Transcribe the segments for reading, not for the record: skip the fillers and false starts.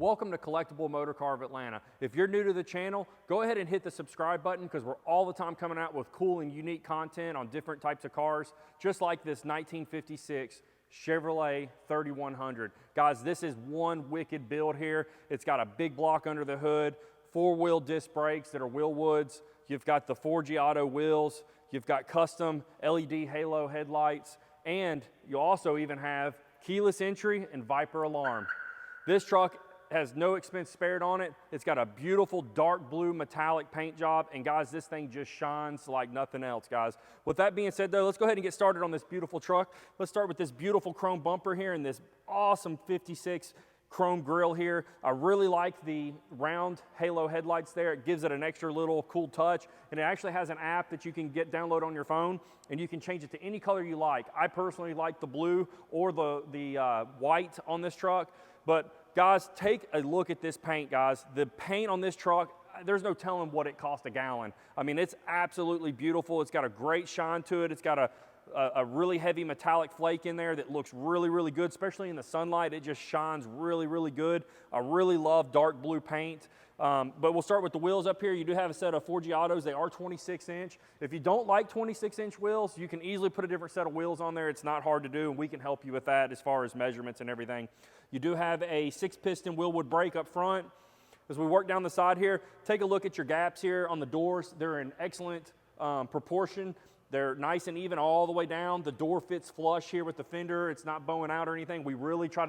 Welcome to Collectible Motorcar of Atlanta. If you're new to the channel, go ahead and hit the subscribe button because we're all the time coming out with cool and unique content on different types of cars, just like this 1956 Chevrolet 3100. Guys, this is one wicked build here. It's got a big block under the hood, four-wheel disc brakes that are Wheelwoods. You've got the 4G auto wheels. You've got custom LED halo headlights, and you also even have keyless entry and Viper alarm. This truck has no expense spared on it. It's got a beautiful dark blue metallic paint job, and guys, this thing just shines like nothing else, guys. With that being said though, let's go ahead and get started on this beautiful truck. Let's start with this beautiful chrome bumper here and this awesome 56 chrome grille here. I really like the round halo headlights there. It gives it an extra little cool touch, and it actually has an app that you can download on your phone, and you can change it to any color you like. I personally like the blue or the white on this truck, but guys, take a look at this paint, guys. The paint on this truck, there's no telling what it cost a gallon. I mean, it's absolutely beautiful. It's got a great shine to it. It's got a really heavy metallic flake in there that looks really, really good, especially in the sunlight. It just shines really, really good. I really love dark blue paint. But we'll start with the wheels up here. You do have a set of 4G autos. They are 26-inch. If you don't like 26-inch wheels, you can easily put a different set of wheels on there. It's not hard to do, and we can help you with that as far as measurements and everything. You do have a 6-piston Wheelwood brake up front. As we work down the side here, take a look at your gaps here on the doors. They're in excellent proportion. They're nice and even all the way down. The door fits flush here with the fender. It's not bowing out or anything. We really try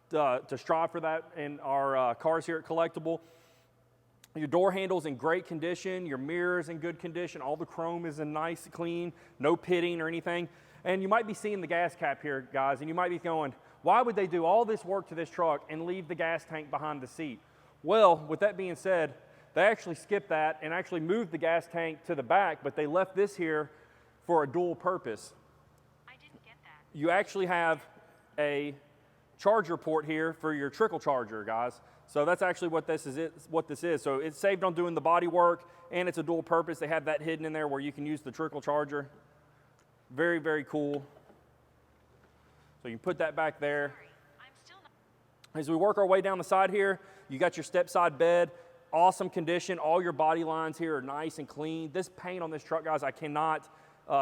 to strive for that in our cars here at Collectible. Your door handle's in great condition. Your mirror's in good condition. All the chrome is in nice, clean, no pitting or anything. And you might be seeing the gas cap here, guys, and you might be going, why would they do all this work to this truck and leave the gas tank behind the seat? Well, with that being said, they actually skipped that and actually moved the gas tank to the back, but they left this here for a dual purpose. I didn't get that. You actually have a charger port here for your trickle charger, guys. So that's actually what this is. So it's saved on doing the body work, and it's a dual purpose. They have that hidden in there where you can use the trickle charger. Very, very cool. So you can put that back there. As we work our way down the side here, you got your step side bed, awesome condition. All your body lines here are nice and clean. This paint on this truck, guys, I cannot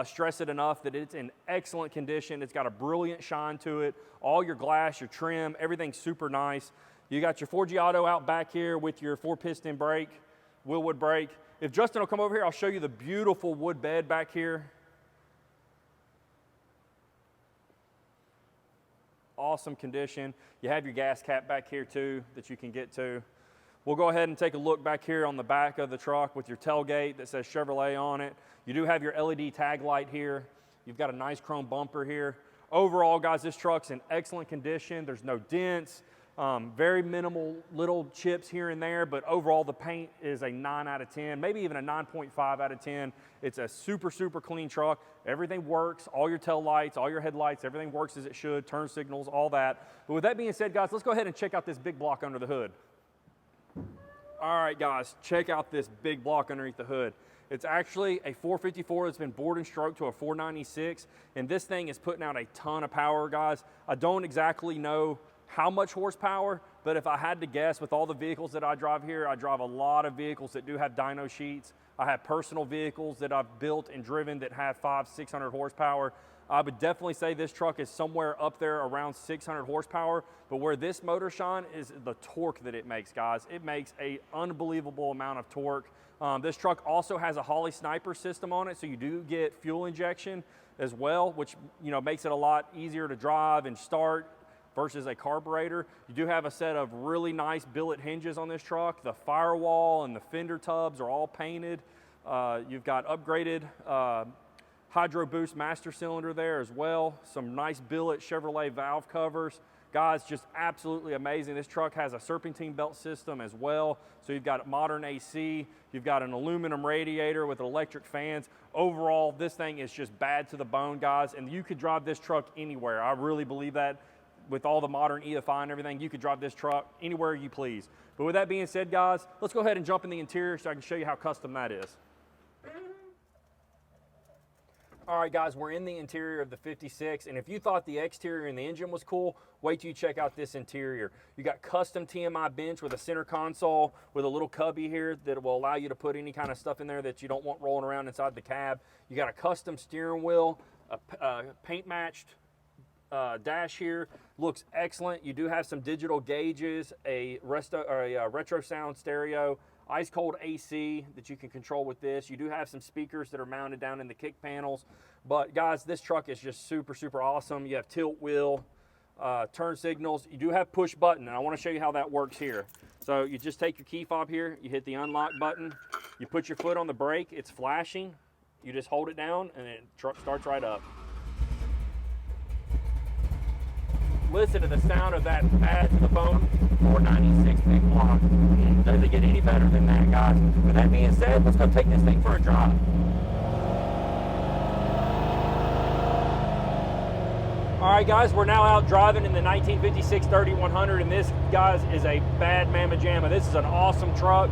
stress it enough that it's in excellent condition. It's got a brilliant shine to it. All your glass, your trim, everything's super nice. You got your 4G auto out back here with your 4-piston brake, Wheelwood brake. If Justin will come over here, I'll show you the beautiful wood bed back here. Awesome condition. You have your gas cap back here too that you can get to. We'll go ahead and take a look back here on the back of the truck with your tailgate that says Chevrolet on it. You do have your LED tag light here. You've got a nice chrome bumper here. Overall, guys, this truck's in excellent condition. There's no dents, very minimal little chips here and there, but overall the paint is a 9 out of 10, maybe even a 9.5 out of 10. It's a super, super clean truck. Everything works, all your tail lights, all your headlights, everything works as it should, turn signals, all that. But with that being said, guys, let's go ahead and check out this big block under the hood. All right, guys, check out this big block underneath the hood. It's actually a 454 that's been bored and stroked to a 496, and this thing is putting out a ton of power, guys. I don't exactly know how much horsepower, but if I had to guess, with all the vehicles that I drive here, I drive a lot of vehicles that do have dyno sheets. I have personal vehicles that I've built and driven that have 500-600 horsepower. I would definitely say this truck is somewhere up there around 600 horsepower, but where this motor shine is the torque that it makes, guys. It makes an unbelievable amount of torque. This truck also has a Holley Sniper system on it, so you do get fuel injection as well, which makes it a lot easier to drive and start versus a carburetor. You do have a set of really nice billet hinges on this truck. The firewall and the fender tubs are all painted. You've got upgraded Hydro Boost master cylinder there as well. Some nice billet Chevrolet valve covers. Guys, just absolutely amazing. This truck has a serpentine belt system as well. So you've got modern AC. You've got an aluminum radiator with electric fans. Overall, this thing is just bad to the bone, guys. And you could drive this truck anywhere. I really believe that. With all the modern EFI and everything, you could drive this truck anywhere you please. But with that being said, guys, let's go ahead and jump in the interior so I can show you how custom that is. All right, guys, we're in the interior of the 56, and if you thought the exterior and the engine was cool, wait till you check out this interior. You got custom TMI bench with a center console with a little cubby here that will allow you to put any kind of stuff in there that you don't want rolling around inside the cab. You got a custom steering wheel, a paint-matched dash here. Looks excellent. You do have some digital gauges, a retro sound stereo, ice cold AC that you can control with this. You do have some speakers that are mounted down in the kick panels. But guys, this truck is just super awesome. You have tilt wheel, turn signals. You do have push button, and I want to show you how that works here. So you just take your key fob here, you hit the unlock button, you put your foot on the brake, it's flashing. You just hold it down and the truck starts right up. Listen to the sound of that pad to the bone. 496 big block. Doesn't get any better than that, guys. With that being said, let's go take this thing for a drive. All right, guys, we're now out driving in the 1956 3100, and this, guys, is a bad mamma jamma. This is an awesome truck.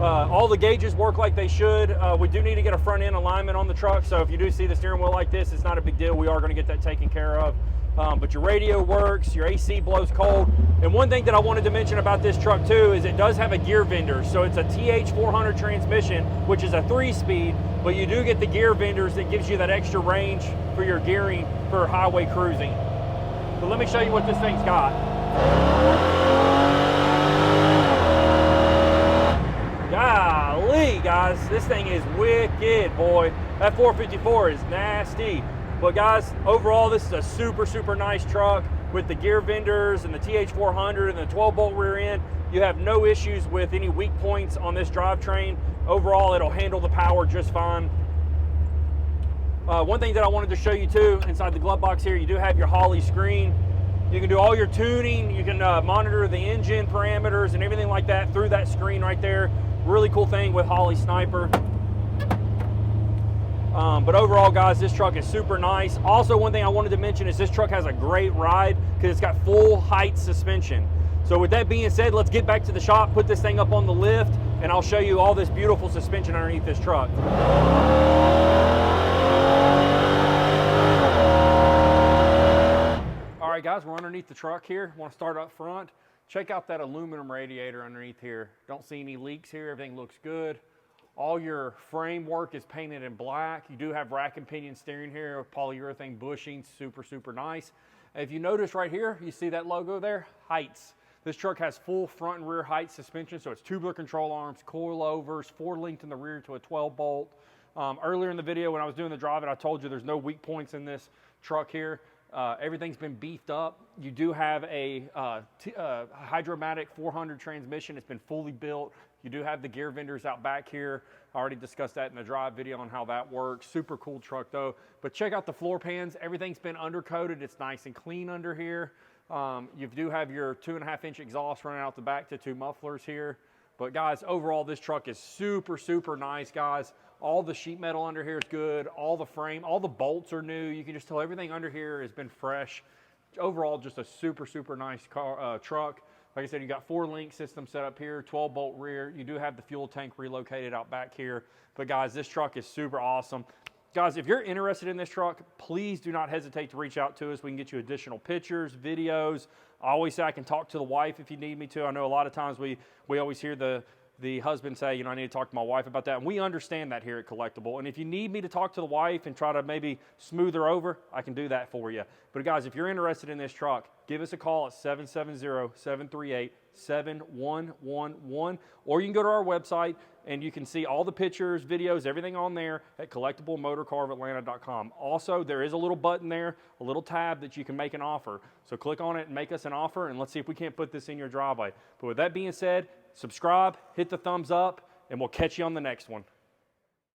All the gauges work like they should. We do need to get a front end alignment on the truck, so if you do see the steering wheel like this, it's not a big deal. We are going to get that taken care of. But your radio works, your AC blows cold. And one thing that I wanted to mention about this truck too is it does have a gear vendor. So it's a TH400 transmission, which is a 3-speed, but you do get the gear vendors that gives you that extra range for your gearing for highway cruising. But let me show you what this thing's got. Golly, guys, this thing is wicked, boy. That 454 is nasty. But guys, overall, this is a super nice truck with the gear vendors and the TH400 and the 12-bolt rear end. You have no issues with any weak points on this drivetrain. Overall, it'll handle the power just fine. One thing that I wanted to show you too, inside the glove box here, you do have your Holley screen. You can do all your tuning. You can monitor the engine parameters and everything like that through that screen right there. Really cool thing with Holley Sniper. But overall, guys, this truck is super nice. Also, one thing I wanted to mention is this truck has a great ride because it's got full HEIDTS suspension. So with that being said, let's get back to the shop, put this thing up on the lift, and I'll show you all this beautiful suspension underneath this truck. All right, guys, we're underneath the truck here. Want to start up front. Check out that aluminum radiator underneath here. Don't see any leaks here. Everything looks good. All your framework is painted in black. You do have rack and pinion steering here with polyurethane bushing, super nice. If you notice right here, you see that logo there, HEIDTS. This truck has full front and rear HEIDTS suspension, so it's tubular control arms, coilovers, 4-linked in the rear to a 12-bolt. Earlier in the video when I was doing the driving, I told you there's no weak points in this truck here. Everything's been beefed up. You do have a Hydromatic 400 transmission. It's been fully built. You do have the gear vendors out back here. I already discussed that in the drive video on how that works. Super cool truck though. But check out the floor pans. Everything's been undercoated. It's nice and clean under here. You do have your 2.5-inch exhaust running out the back to 2 mufflers here. But guys, overall, this truck is super nice, guys. All the sheet metal under here is good. All the frame, all the bolts are new. You can just tell everything under here has been fresh. Overall, just a super nice car, truck. Like I said, you got 4-link system set up here, 12-bolt rear. You do have the fuel tank relocated out back here. But guys, this truck is super awesome. Guys, if you're interested in this truck, please do not hesitate to reach out to us. We can get you additional pictures, videos. I always say I can talk to the wife if you need me to. I know a lot of times we always hear the husband say, you know, I need to talk to my wife about that. And we understand that here at Collectible. And if you need me to talk to the wife and try to maybe smooth her over, I can do that for you. But guys, if you're interested in this truck, give us a call at 770-738-7111. Or you can go to our website and you can see all the pictures, videos, everything on there at collectiblemotorcar.atlanta.com. Also, there is a little button there, a little tab that you can make an offer. So click on it and make us an offer, and let's see if we can't put this in your driveway. But with that being said, subscribe, hit the thumbs up, and we'll catch you on the next one.